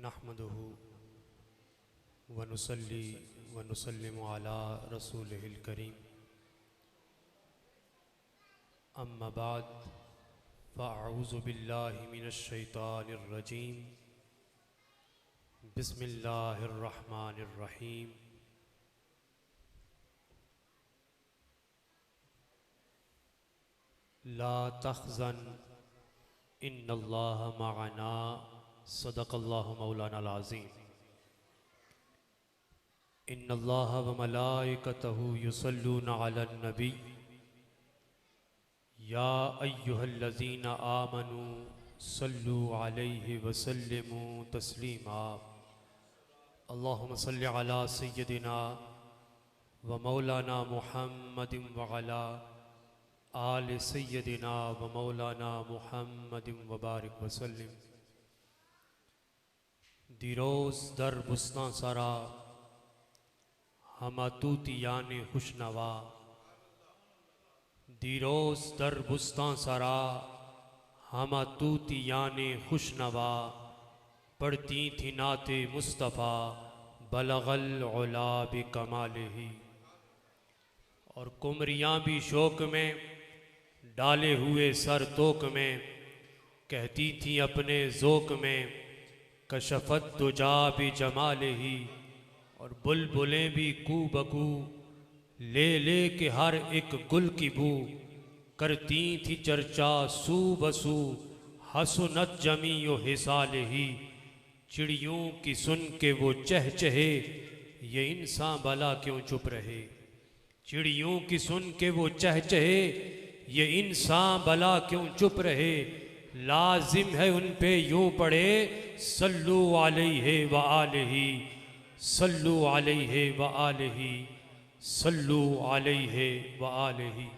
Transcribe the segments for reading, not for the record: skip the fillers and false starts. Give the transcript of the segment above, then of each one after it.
नहमदुहु व नुसल्ली व नुसल्लिमु अला रसूलिहिल करीम। अम्मा बाद फ़अऊज़ु बिल्लाहि मिनश शैतानिर रजीम। बिस्मिल्लाहिर रहमानिर रहीम। ला तहज़न इन्नल्लाह मअना सदक़ल्लाहु मौलानाल अज़ीम। इन्नल्लाह व मलाइकतहु युसल्लूना अलन नबी या अय्युहल्लज़ीना आमनू सल्लु अलैहि व सल्लिमू तस्लीमा। अल्लाहुम्मा सल्लि अला सय्यदिना व मौलाना मुहम्मदिन व अला आले सय्यदिना व मौलाना मुहम्मदिन व बारिक व सल्लिम। दिरोज़ दर बुस्तां सारा हमा तूती याने खुशनवा। दिरोज़ दर बुस्तां सारा हमा तूती याने खुशनवा। पढ़ती थी नाते मुस्तफ़ा बलगल उला बिकमालिही। और कुमरियाँ भी शौक में डाले हुए सर तोक में कहती थी अपने ज़ोक में कशफत दुजा भी जमालिही। और बुलबुलें भी कू बकू ले ले के हर एक गुल की बू करती थी चर्चा सू बसू हसनत जमीयो हिसालिही। चिड़ियों की सुन के वो चह चहे ये इंसान भला क्यों चुप रहे। चिड़ियों की सुन के वो चह चहे ये इंसान भला क्यों चुप रहे। लाजिम है उन पे यूं पड़े सल्लु अलैहि व आलिही सल्लु अलैहि व आलिही सल्लु अलैहि व आलिही।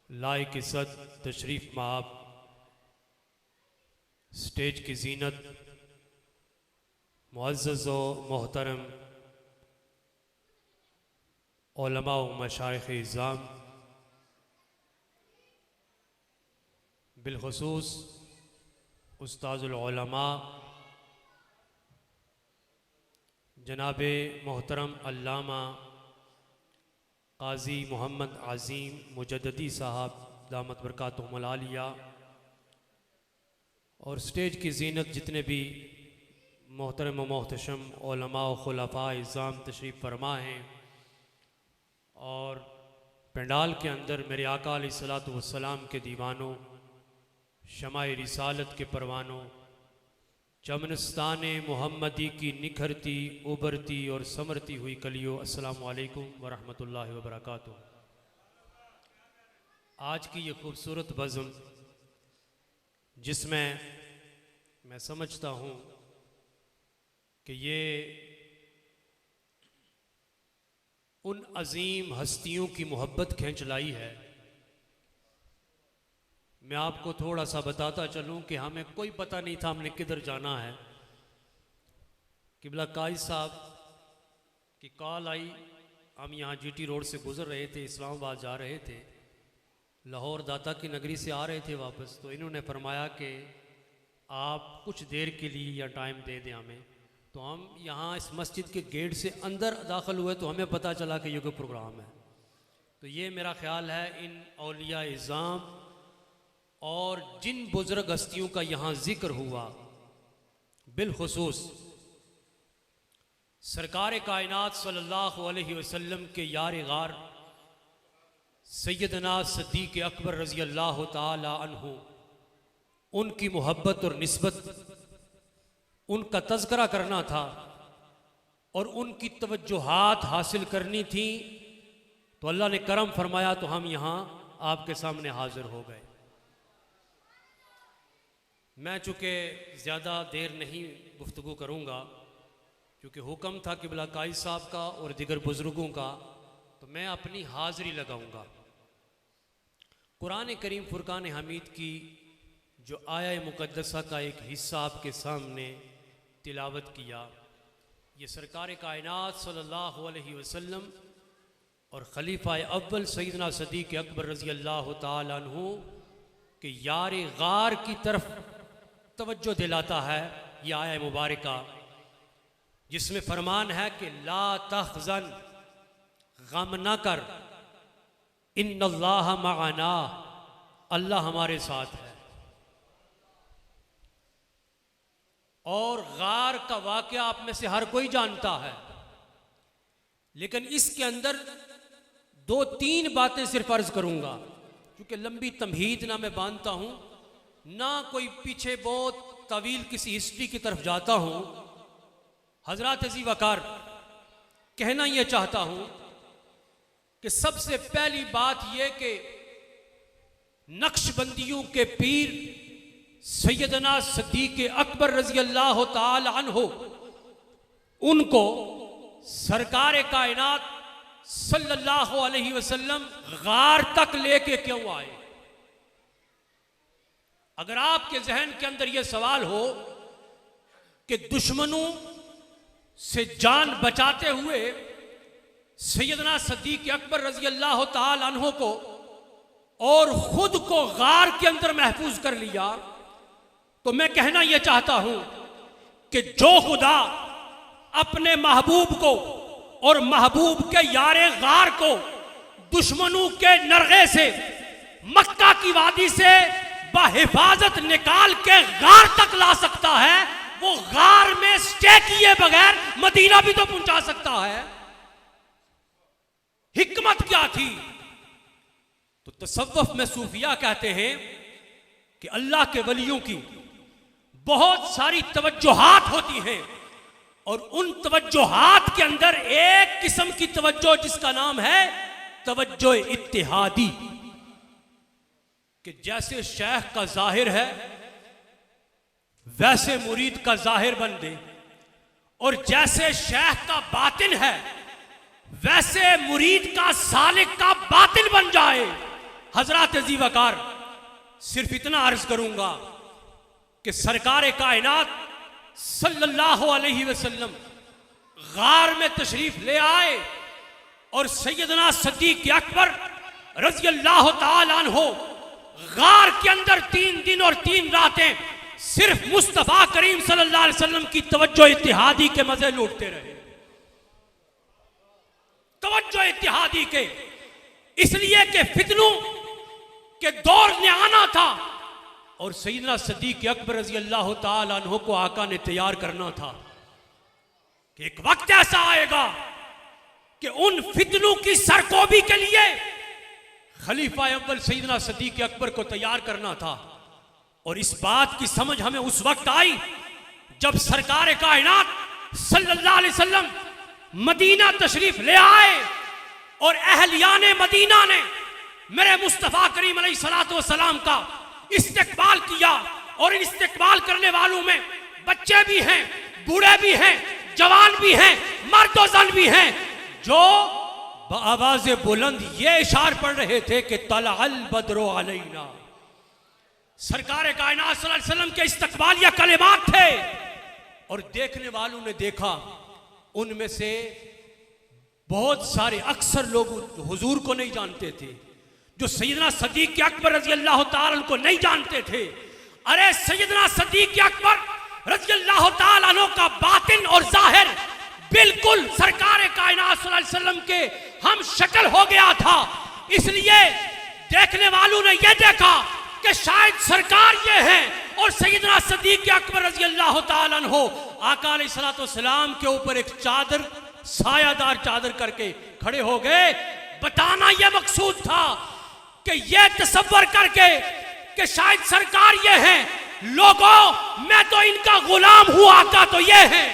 लाइक इज़्ज़त तशरीफ़ माब स्टेज की जीनत मुअज़्ज़ज़ व मोहतरम उलमा व मशाइख़ इज़्ज़ाम, बिलख़ुसूस उस्ताज़ुल उलमा जनाबे मोहतरम अल्लामा क़ाज़ी मोहम्मद अज़ीम मुजद्ददी साहब दामत बरकातुहुमुल आलिया, और स्टेज की जीनत जितने भी मोहतरम व मोहतशम उलमा व खुलफ़ा इज़्ज़ाम तशरीफ़ फरमा हैं, और पंडाल के अंदर मेरे आका अलैहिस्सलातु वस्सलाम के दीवानों, शमाए रिसालत के परवानों, चमनस्तान मोहम्मदी की निखरती उभरती और समरती हुई कलियों, अस्सलामु अलैकुम व रहमतुल्लाहि व बरकातुहू। आज की ये खूबसूरत बज़्म जिसमें मैं समझता हूँ कि ये उन अजीम हस्तियों की मोहब्बत खींच लाई है। मैं आपको थोड़ा सा बताता चलूं कि हमें कोई पता नहीं था हमने किधर जाना है। किबला काजी साहब की कॉल आई, हम यहाँ जीटी रोड से गुज़र रहे थे, इस्लामाबाद जा रहे थे, लाहौर दाता की नगरी से आ रहे थे वापस, तो इन्होंने फरमाया कि आप कुछ देर के लिए या टाइम दे दें हमें। तो हम यहाँ इस मस्जिद के गेट से अंदर दाखिल हुए तो हमें पता चला कि ये कोई प्रोग्राम है। तो ये मेरा ख्याल है इन औलिया इज़्ज़ाम और जिन बुज़ुर्ग हस्तियों का यहाँ ज़िक्र हुआ, बिलख़ुसूस सरकार कायनात सल्लल्लाहु अलैहि वसल्लम के यार गार सैयदना सिद्दीक़ अकबर रज़ी अल्लाह ताला अन्हु, उनकी मोहब्बत और निस्बत, उनका तज़किरा करना था और उनकी तवज्जुहात हासिल करनी थी। तो अल्लाह ने करम फरमाया तो हम यहाँ आपके सामने हाजिर हो गए। मैं चूँकि ज़्यादा देर नहीं गुफ्तगू करूँगा क्योंकि हुक्म था किबला काजी साहब का और दिगर बुज़ुर्गों का, तो मैं अपनी हाज़िरी लगाऊँगा। कुरान करीम फ़ुरक़ान हमीद की जो आया मुक़द्दसा का एक हिस्सा आपके सामने तिलावत किया, ये सरकार कायनात सल्लल्लाहु अलैहि वसल्लम और खलीफा अव्वल सैयदना सिद्दीक़ अकबर रज़ी अल्लाह ताला अन्हु के यार गार की तरफ तवज्जो दिलाता है यह आया मुबारका जिसमें फरमान है कि ला तहज़न, गम न कर, इन्नल्लाह मअना, अल्लाह हमारे साथ है। और गार का वाक़या आप में से हर कोई जानता है, लेकिन इसके अंदर दो तीन बातें सिर्फ अर्ज करूंगा, क्योंकि लंबी तमहीद ना मैं बांधता हूं ना कोई पीछे बहुत तवील किसी हिस्ट्री की तरफ जाता हूं। हजरत अज़ी वकार कहना यह चाहता हूं कि सबसे पहली बात यह कि नक्शबंदियों के पीर सैयदना सिद्दीक़ अकबर रज़ी अल्लाह ताला अन्हु, उनको सरकार कायनात सल्लल्लाहु अलैहि वसल्लम गार तक लेके क्यों आए? अगर आपके जहन के अंदर यह सवाल हो कि दुश्मनों से जान बचाते हुए सैयदना सिद्दीक़ अकबर रज़ी अल्लाह ताला अन्हु को और खुद को गार के अंदर महफूज कर लिया, तो मैं कहना यह चाहता हूं कि जो खुदा अपने महबूब को और महबूब के यारे गार को दुश्मनों के नरगे से मक्का की वादी से बहिफाजत निकाल के गार तक ला सकता है, वो गार में स्टे किए बगैर मदीना भी तो पहुंचा सकता है। हिकमत क्या थी? तो तसव्वुफ में सूफिया कहते हैं कि अल्लाह के वलियों की बहुत सारी तवज्जुहात होती हैं, और उन तवज्जुहात के अंदर एक किस्म की तवज्जो जिसका नाम है तवज्जो इत्तिहादी, कि जैसे शेख का जाहिर है वैसे मुरीद का जाहिर बन दे, और जैसे शेख का बातिन है वैसे मुरीद का सालिक का बातिन बन जाए। हजरत अज़ी वकार सिर्फ इतना अर्ज करूंगा कि सरकार कायनात सल्लल्लाहु अलैहि वसल्लम गार में तशरीफ ले आए और सैयदना सिद्दीक़ अकबर रज़ी अल्लाह ताला अन्हु गार के अंदर 3 दिन और 3 रातें सिर्फ मुस्तफा करीम सल्लल्लाहु अलैहि वसल्लम की तवज्जो इत्तिहादी के मजे लूटते रहे। तवज्जो इत्तिहादी के, इसलिए कि फितनों के दौर ने आना था और सैयदना सिद्दीक़ अकबर रज़ी अल्लाह ताला अन्हु को आका ने तैयार करना था कि एक वक्त ऐसा आएगा कि उन फितनों की सरकोबी के लिए खलीफा अव्वल सैयदना सिद्दीक़ अकबर को तैयार करना था। और इस बात की समझ हमें उस वक्त आई जब सरकार कायनात सल्लल्लाहु अलैहि वसल्लम मदीना तशरीफ ले आए और अहलियाने मदीना ने मेरे मुस्तफा करीम अलैहिस्सलातु वस्सलाम का इस्तेकबाल किया। और इन इस्तेकबाल करने वालों में बच्चे भी हैं, बूढ़े भी हैं, जवान भी हैं, मर्द और जन भी हैं, जो आवाज बुलंद ये इशार पढ़ रहे थे कि तलअल बद्रो अलैना। सरकार कायनात सल्लल्लाहु अलैहि वसल्लम के इस्तकबालिया कलिमात थे। और देखने वालों ने देखा उनमें से बहुत सारे अक्सर लोग हुजूर को नहीं जानते थे, जो सैयदना सिद्दीक़ अकबर रज़ी अल्लाह ताला अन्हु को नहीं जानते थे। अरे सैयदना सिद्दीक़ अकबर रज़ी अल्लाह ताला अन्हु का बातिन और जाहिर बिल्कुल सरकार कायनात सल्लल्लाहु अलैहि वसल्लम के हम शक्ल हो गया था। इसलिए देखने वालों ने यह देखा कि शायद सरकार ये है, और सैयदना सिद्दीक़ अकबर रज़ी अल्लाह ताला अन्हु आका अलैहिस्सलातु वस्सलाम के ऊपर एक चादर, सायादार चादर करके खड़े हो गए। बताना यह मकसूद था कि यह तसव्वुर करके कि शायद सरकार ये है, लोगों मैं तो इनका गुलाम हूं, आका तो ये है।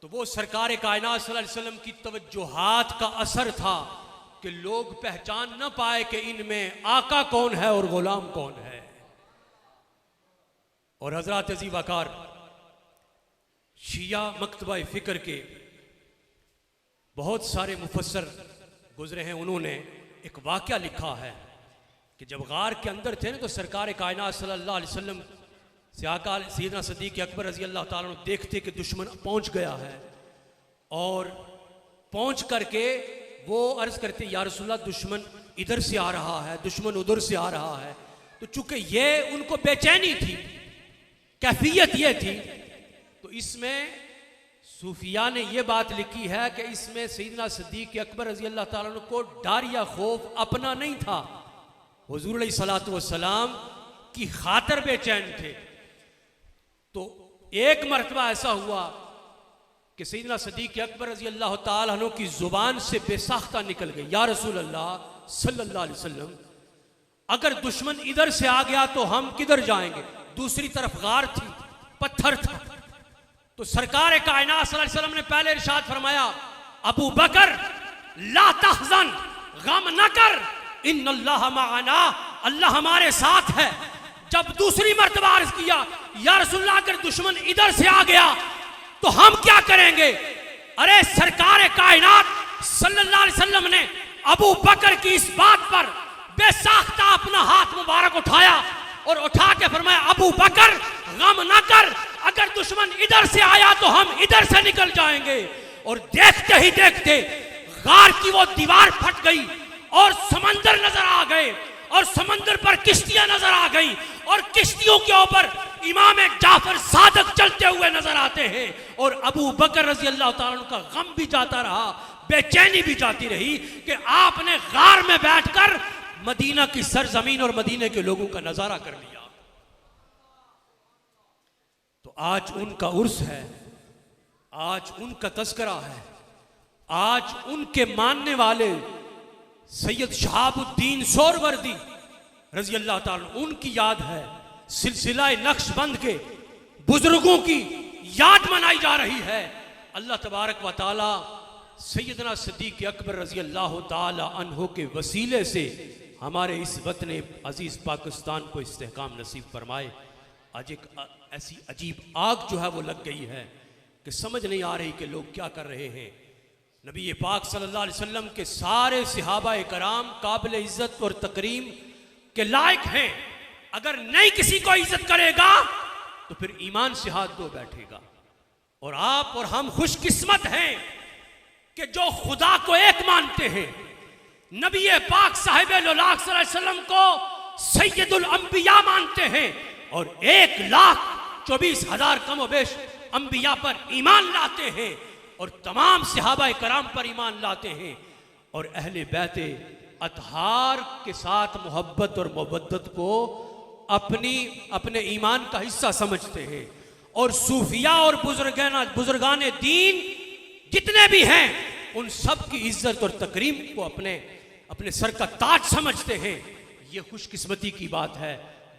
तो वो सरकार कायनात सल्लल्लाहु अलैहि वसल्लम की तवज्जुहात का असर था कि लोग पहचान न पाए कि इनमें आका कौन है और गुलाम कौन है। और हजरत अज़ी वकार शिया मकतबा फिक्र के बहुत सारे मुफस्सर गुजरे हैं, उन्होंने एक वाक़या लिखा है कि जब गार के अंदर थे ना, तो सरकार कायनात सल्लल्लाहु अलैहि वसल्लम से आका सैयदना सिद्दीक़ अकबर रज़ी अल्लाह ताला अन्हु देखते कि दुश्मन पहुंच गया है, और पहुंच करके वो अर्ज करते या रसूलल्लाह दुश्मन इधर से आ रहा है, दुश्मन उधर से आ रहा है। तो चूंकि ये उनको बेचैनी थी कैफियत ये थी। तो इसमें सूफिया ने ये बात लिखी है कि इसमें सैयदना सिद्दीक अकबर रजी अल्लाह ताला अन्हु को डर या खौफ अपना नहीं था, हुजूर अलैहिस्सलातु वस्सलाम की खातिर बेचैन थे। तो एक मरतबा ऐसा हुआ कि सैयदना सिद्दीक अकबर रजी अल्लाह ताला अन्हु की जुबान से बेसाख्ता निकल गई, या रसूल अल्लाह सल्लल्लाहु अलैहि वसल्लम, अगर दुश्मन इधर से आ गया तो हम किधर जाएंगे? दूसरी तरफ गार थी, पत्थर था। तो सरकार कायनात सल्लल्लाहु अलैहि वसल्लम ने पहले इरशाद फरमाया, अबू बकर ला तहज़न, गम न कर, इन्नल्लाह मअना, अल्लाह हमारे साथ है। जब दूसरी मर्तबा अर्ज किया, या रसूलल्लाह अगर दुश्मन इधर से आ गया तो हम क्या करेंगे? अरे सरकार कायनात सल्लल्लाहु अलैहि वसल्लम ने अबू बकर की इस बात पर बेसाख्ता अपना हाथ मुबारक उठाया और उठा के फरमाया, अबू बकर गम ना कर, अगर दुश्मन इधर से आया तो हम इधर से निकल जाएंगे। और देखते ही देखते गार की वो दीवार फट गई और समंदर नजर आ गए और समंदर पर किश्तियां नजर आ गई और किश्तियों के ऊपर इमाम जाफर सादक चलते हुए नजर आते हैं। और अबू बकर रजी अल्लाह ताला अन्हु का गम भी जाता रहा, बेचैनी भी जाती रही कि आपने गार में बैठकर मदीना की सरजमीन और मदीने के लोगों का नजारा कर लिया। तो आज उनका उर्स है, आज उनका तस्करा है, आज उनके मानने वाले सैयद शहाबुद्दीन सोहरवर्दी रजी अल्लाह ताला उनकी याद है। सिलसिला नक्शबंद के बुजुर्गों की याद मनाई जा रही है। अल्लाह तबारक व तआला सैयदना सिद्दीक अकबर रजी अल्लाह ताला अन्हो के वसीले से हमारे इस वतन अजीज पाकिस्तान को इस्तेहकाम नसीब फरमाए। आज एक ऐसी अजीब आग जो है वो लग गई है कि समझ नहीं आ रही कि लोग क्या कर रहे हैं। नबी पाक सल्लल्लाहु अलैहि वसल्लम के सारे सहाबा कराम काबिल इज्जत और तकरीम के लायक हैं। अगर नहीं किसी को इज्जत करेगा तो फिर ईमान से हाथ धो बैठेगा। और आप और हम खुशकिस्मत हैं कि जो खुदा को एक मानते हैं, नबी पाक साहिब सल्लल्लाहु अलैहि वसल्लम को सैयदुल अंबिया मानते हैं और 1,24,000 कम बेश अंबिया पर ईमान लाते हैं और तमाम सहाबा कराम पर ईमान लाते हैं और अहले बैते अतहार के साथ मोहब्बत और मोहब्बत को अपने ईमान का हिस्सा समझते हैं। और सूफिया और बुजुर्गान दीन जितने भी हैं उन सब की इज्जत और तकरीम को अपने सर का ताज समझते हैं। ये खुशकिस्मती की बात है।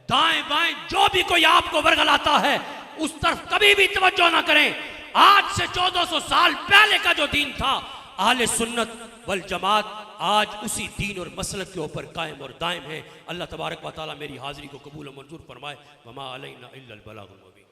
दाएं बाएं जो भी कोई आपको वर्गलाता है उस तरफ कभी भी तवज्जो ना करें। आज से 1400 साल पहले का जो दीन था, अहले सुन्नत वल जमात आज उसी दीन और मसलक के ऊपर कायम और दायम है। अल्लाह तबारक व तआला मेरी हाजिरी को कबूल और मंजूर फरमाए। वमा अलैना इल्लल बलागुल मुबीन।